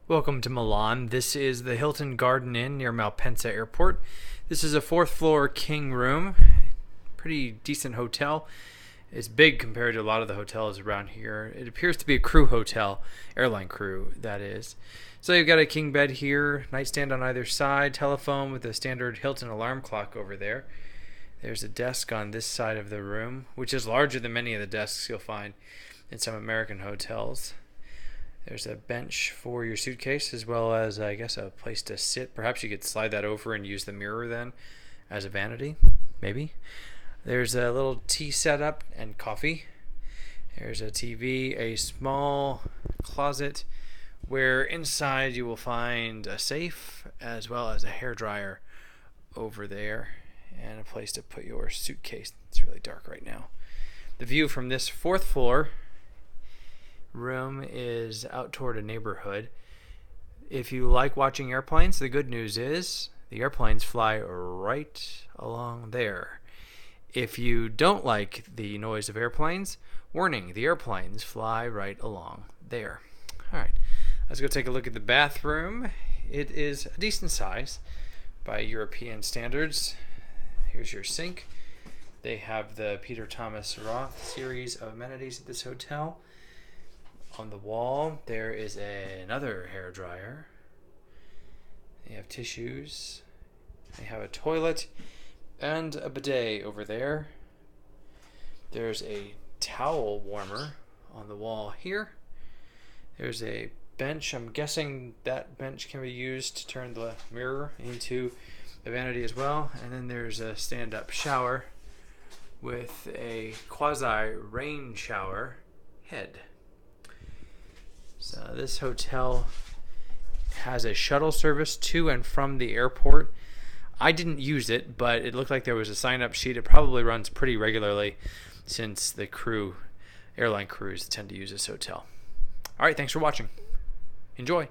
Welcome to Milan. This is the Hilton Garden Inn near Malpensa Airport. This is a fourth floor king room. Pretty decent hotel. It's big compared to a lot of the hotels around here. It appears to be a crew hotel, airline crew, that is. So you've got a king bed here, nightstand on either side, telephone with a standard Hilton alarm clock over there. There's a desk on this side of the room, which is larger than many of the desks you'll find in some American hotels. There's a bench for your suitcase, as well as, I guess, a place to sit. Perhaps you could slide that over and use the mirror then as a vanity, maybe. There's a little tea setup and coffee. There's a TV, a small closet where inside you will find a safe, as well as a hairdryer over there, and a place to put your suitcase. It's really dark right now. The view from this fourth floor room is out toward a neighborhood. If you like watching airplanes, the good news is the airplanes fly right along there. If you don't like the noise of airplanes, warning, the airplanes fly right along there. All right, let's go take a look at the bathroom. It is a decent size by European standards. Here's your sink. They have the Peter Thomas Roth series of amenities at this hotel. On the wall, there is another hair dryer. They have tissues. They have a toilet and a bidet over there. There's a towel warmer on the wall here. There's a bench. I'm guessing that bench can be used to turn the mirror into a vanity as well. And then there's a stand-up shower with a quasi-rain shower head. So this hotel has a shuttle service to and from the airport. I didn't use it, but it looked like there was a sign-up sheet. It probably runs pretty regularly since the airline crews tend to use this hotel. All right, thanks for watching. Enjoy.